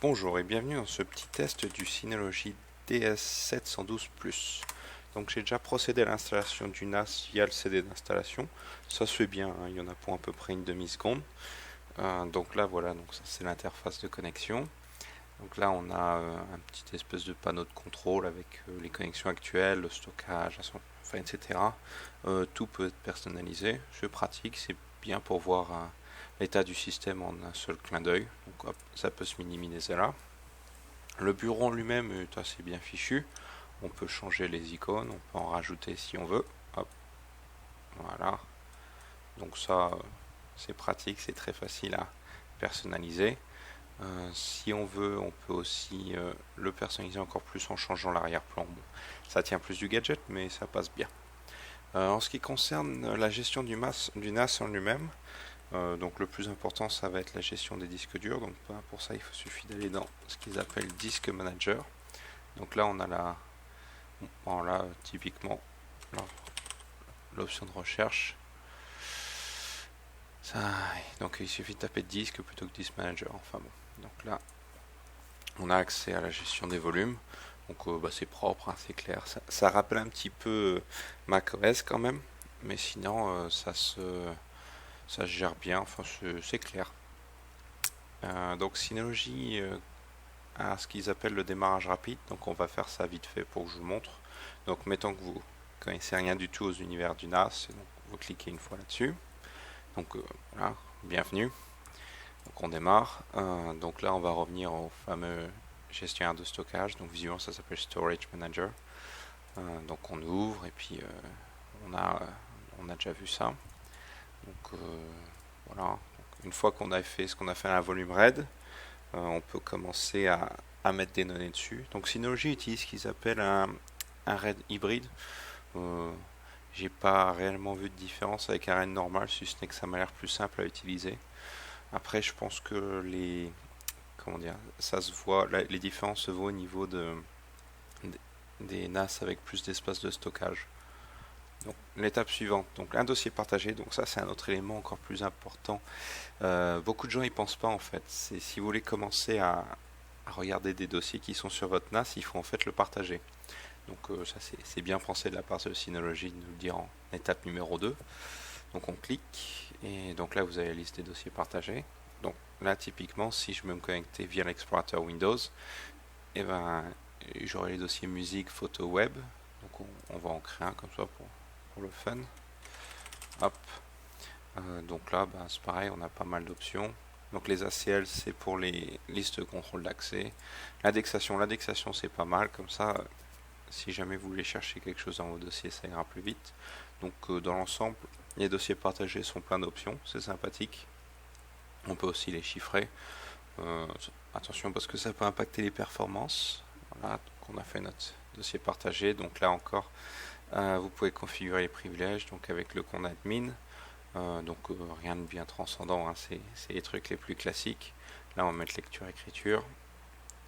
Bonjour et bienvenue dans ce petit test du Synology DS712+. Donc j'ai déjà procédé à l'installation du NAS via le CD d'installation. Ça se fait bien, hein, il y en a pour à peu près une demi-seconde. Donc là voilà, donc ça c'est l'interface de connexion. Donc là on a un petit espèce de panneau de contrôle avec les connexions actuelles, le stockage, enfin, etc. Tout peut être personnalisé, c'est pratique, c'est bien pour voir l'état du système en un seul clin d'œil. Donc hop, ça peut se minimiser là. Le bureau en lui-même est assez bien fichu. On peut changer les icônes, on peut en rajouter si on veut. Hop, voilà. Donc ça, c'est pratique, c'est très facile à personnaliser. Si on veut, on peut aussi le personnaliser encore plus en changeant l'arrière-plan. Bon, ça tient plus du gadget, mais ça passe bien. En ce qui concerne la gestion du NAS en lui-même, donc le plus important, ça va être la gestion des disques durs. Donc pour ça, il suffit d'aller dans ce qu'ils appellent Disk Manager. Donc là, on a voilà, typiquement l'option de recherche. Ça, donc il suffit de taper disque plutôt que Disk Manager. Enfin bon, donc là, on a accès à la gestion des volumes. Donc c'est propre, hein, c'est clair. Ça rappelle un petit peu macOS quand même, mais sinon ça se gère bien. Enfin, c'est clair. Donc Synology à ce qu'ils appellent le démarrage rapide. Donc on va faire ça vite fait pour que je vous montre. Donc mettons que vous connaissez rien du tout aux univers du NAS, donc vous cliquez une fois là-dessus. Donc voilà, bienvenue. Donc on démarre. Donc là on va revenir au fameux gestionnaire de stockage. Donc visuellement ça s'appelle Storage Manager. Donc on ouvre et puis on a déjà vu ça. Donc voilà. Donc, une fois qu'on a fait ce qu'on a fait à la volume RAID, on peut commencer à mettre des données dessus. Donc Synology utilise ce qu'ils appellent un RAID hybride. J'ai pas réellement vu de différence avec un RAID normal, si ce n'est que ça m'a l'air plus simple à utiliser. Après, je pense que comment dire, ça se voit, les différences se voient au niveau des NAS avec plus d'espace de stockage. Donc l'étape suivante, donc un dossier partagé, donc ça c'est un autre élément encore plus important. Beaucoup de gens y pensent pas en fait. C'est si vous voulez commencer à regarder des dossiers qui sont sur votre NAS, il faut en fait le partager. Donc ça c'est bien pensé de la part de Synology de nous le dire en étape numéro 2. Donc on clique et donc là vous avez la liste des dossiers partagés. Donc là typiquement si je veux me connecter via l'explorateur Windows, et ben j'aurai les dossiers musique, photo, web. Donc on va en créer un comme ça pour le fun. Hop. Donc là c'est pareil, on a pas mal d'options. Donc les ACL c'est pour les listes de contrôle d'accès. L'indexation c'est pas mal comme ça. Si jamais vous voulez chercher quelque chose dans vos dossiers, ça ira plus vite. Donc dans l'ensemble, les dossiers partagés sont plein d'options, c'est sympathique. On peut aussi les chiffrer. Attention parce que ça peut impacter les performances. Voilà, donc on a fait notre dossier partagé. Donc là encore, vous pouvez configurer les privilèges donc avec le compte admin. Donc rien de bien transcendant, hein, c'est les trucs les plus classiques. Là on va mettre lecture-écriture.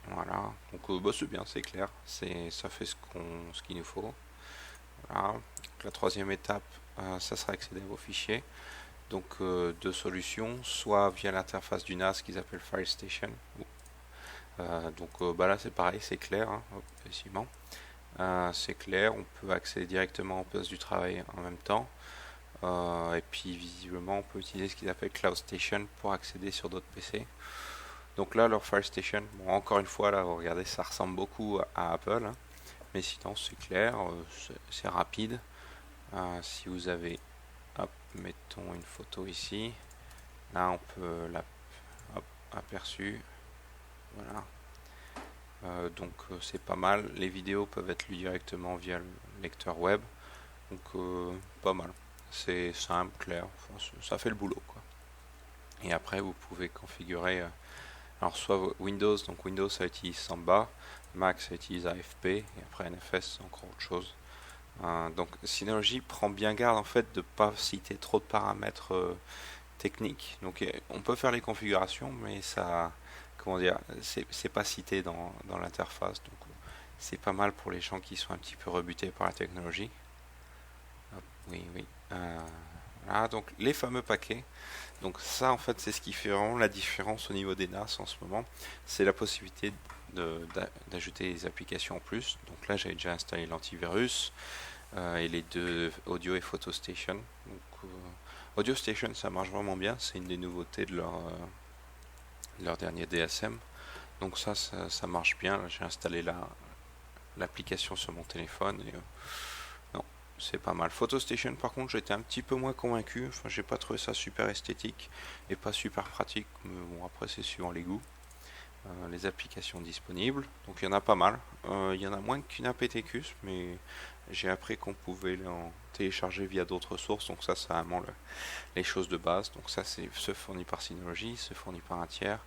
Voilà, donc c'est bien, c'est clair, ça fait ce qu'il nous faut. Voilà. Donc, la troisième étape, ça sera accéder à vos fichiers. Donc deux solutions, soit via l'interface du NAS qu'ils appellent File Station. Donc là c'est pareil, c'est clair, hein, effectivement. C'est clair, on peut accéder directement au poste du travail en même temps. Et puis visiblement on peut utiliser ce qu'ils appellent Cloud Station pour accéder sur d'autres PC. Donc là, leur Fire Station, bon, encore une fois, là, vous regardez, ça ressemble beaucoup à Apple, hein, mais sinon, c'est clair, c'est rapide. Si vous avez, hop, mettons une photo ici, là, on peut hop, aperçu, voilà. Donc, c'est pas mal. Les vidéos peuvent être lues directement via le lecteur web, donc pas mal. C'est simple, clair, enfin, ça fait le boulot, quoi. Et après, vous pouvez configurer. Alors soit Windows, donc Windows ça utilise Samba, Mac ça utilise AFP, et après NFS c'est encore autre chose. Donc Synology prend bien garde en fait de ne pas citer trop de paramètres techniques. Donc on peut faire les configurations, mais ça, comment dire, c'est pas cité dans l'interface. Donc c'est pas mal pour les gens qui sont un petit peu rebutés par la technologie. Hop, oui, oui. Voilà, donc les fameux paquets. Donc ça, en fait, c'est ce qui fait vraiment la différence au niveau des NAS en ce moment. C'est la possibilité d'ajouter des applications en plus. Donc là, j'avais déjà installé l'antivirus et les deux Audio et Photo Station. Donc Audio Station, ça marche vraiment bien. C'est une des nouveautés de leur dernier DSM. Donc ça marche bien. J'ai installé l'application sur mon téléphone et non, c'est pas mal. PhotoStation, par contre, j'étais un petit peu moins convaincu. Enfin, j'ai pas trouvé ça super esthétique et pas super pratique. Mais bon, après, c'est suivant les goûts. Les applications disponibles, donc il y en a pas mal. Il y en a moins qu'une aptX, mais j'ai appris qu'on pouvait en télécharger via d'autres sources. Donc ça, c'est vraiment les choses de base. Donc ça, c'est fourni par Synology, se fourni par un tiers.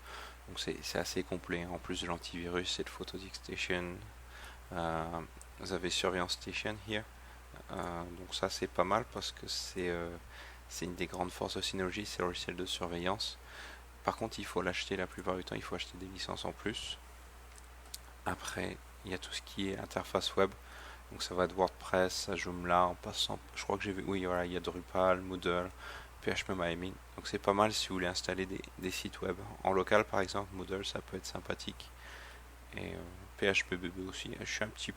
Donc c'est assez complet. En plus de l'antivirus, c'est le PhotoStation. Vous avez Surveillance Station here. Donc ça c'est pas mal parce que c'est une des grandes forces de Synology, c'est le logiciel de surveillance. Par contre il faut l'acheter la plupart du temps, il faut acheter des licences en plus. Après il y a tout ce qui est interface web, donc ça va de WordPress à Joomla en passant, je crois que j'ai vu, oui voilà, il y a Drupal, Moodle, PHP-MyAdmin. Donc c'est pas mal si vous voulez installer des sites web. En local par exemple, Moodle ça peut être sympathique. Et PHPBB aussi. Je suis un petit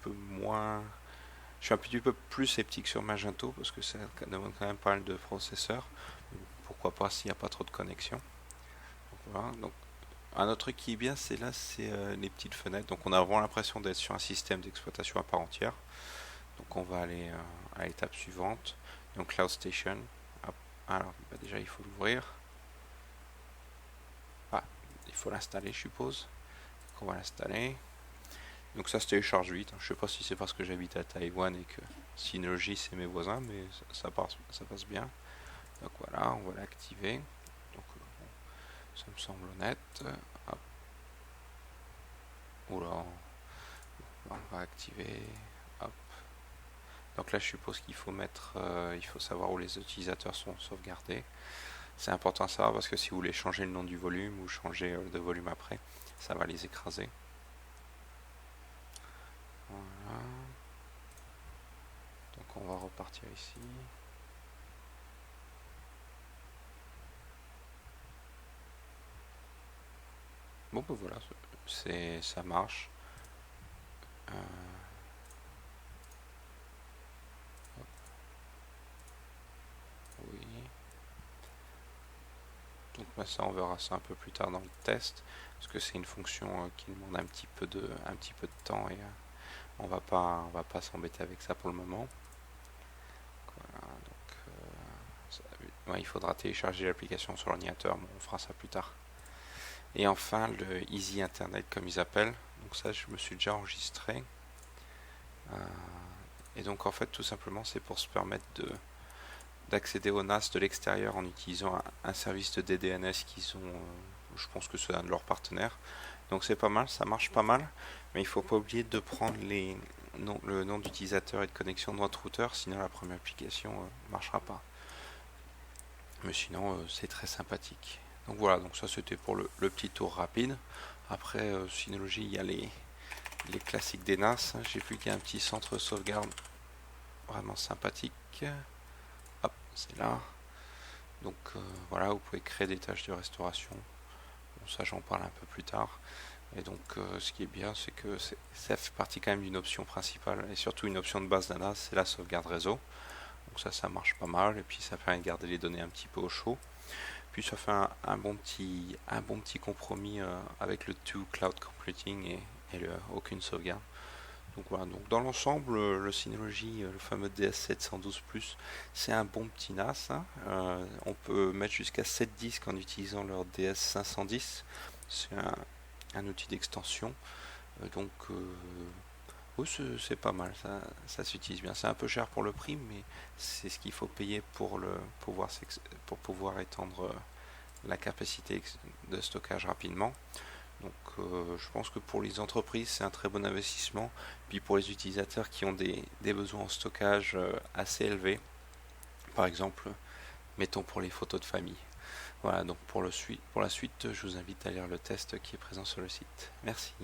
peu plus sceptique sur Magento parce que ça demande quand même pas mal de processeurs. Pourquoi pas s'il n'y a pas trop de connexion. Donc, voilà. Donc, un autre truc qui est bien, c'est les petites fenêtres. Donc on a vraiment l'impression d'être sur un système d'exploitation à part entière. Donc on va aller à l'étape suivante. Donc Cloud Station. Alors bah déjà il faut l'ouvrir. Ah, il faut l'installer je suppose. Donc on va l'installer. Donc ça se télécharge vite. Je sais pas si c'est parce que j'habite à Taïwan et que Synology c'est mes voisins, mais ça passe bien. Donc voilà, on va l'activer. Donc bon, ça me semble honnête. Hop. Oula, on va activer. Hop. Donc là, je suppose qu'il faut il faut savoir où les utilisateurs sont sauvegardés. C'est important à savoir parce que si vous voulez changer le nom du volume ou changer de volume après, ça va les écraser. Voilà. Donc on va repartir ici. Bon ben voilà, ça marche. Euh, oui. Donc bah, ça on verra ça un peu plus tard dans le test, parce que c'est une fonction qui demande un petit peu de temps et on va pas s'embêter avec ça pour le moment. Voilà, donc ouais, il faudra télécharger l'application sur l'ordinateur, mais on fera ça plus tard. Et enfin le Easy Internet comme ils appellent, donc ça je me suis déjà enregistré. Et donc en fait tout simplement c'est pour se permettre d'accéder au NAS de l'extérieur en utilisant un service de DDNS qu'ils ont, je pense que c'est un de leurs partenaires. Donc c'est pas mal, ça marche pas mal, mais il faut pas oublier de prendre le nom d'utilisateur et de connexion de votre routeur, sinon la première application marchera pas. Mais sinon c'est très sympathique. Donc voilà, donc ça c'était pour le petit tour rapide. Après Synology, il y a les classiques des NAS. J'ai vu qu'il y a un petit centre de sauvegarde vraiment sympathique. Hop, c'est là. Donc voilà, vous pouvez créer des tâches de restauration. Bon, ça j'en parle un peu plus tard. Et donc ce qui est bien, c'est que ça fait partie quand même d'une option principale et surtout une option de base d'un NAS, c'est la sauvegarde réseau. Donc ça marche pas mal et puis ça permet de garder les données un petit peu au chaud. Puis ça fait un bon petit compromis avec le 2 Cloud Computing et aucune sauvegarde. Donc voilà, donc dans l'ensemble, le Synology, le fameux DS712 Plus, c'est un bon petit NAS. Hein. On peut mettre jusqu'à 7 disques en utilisant leur DS510. C'est un outil d'extension. Donc oui, c'est pas mal, ça s'utilise bien. C'est un peu cher pour le prix, mais c'est ce qu'il faut payer pour pouvoir étendre la capacité de stockage rapidement. Donc je pense que pour les entreprises c'est un très bon investissement. Puis pour les utilisateurs qui ont des besoins en stockage assez élevés, par exemple, mettons pour les photos de famille. Voilà, donc pour la suite, je vous invite à lire le test qui est présent sur le site. Merci.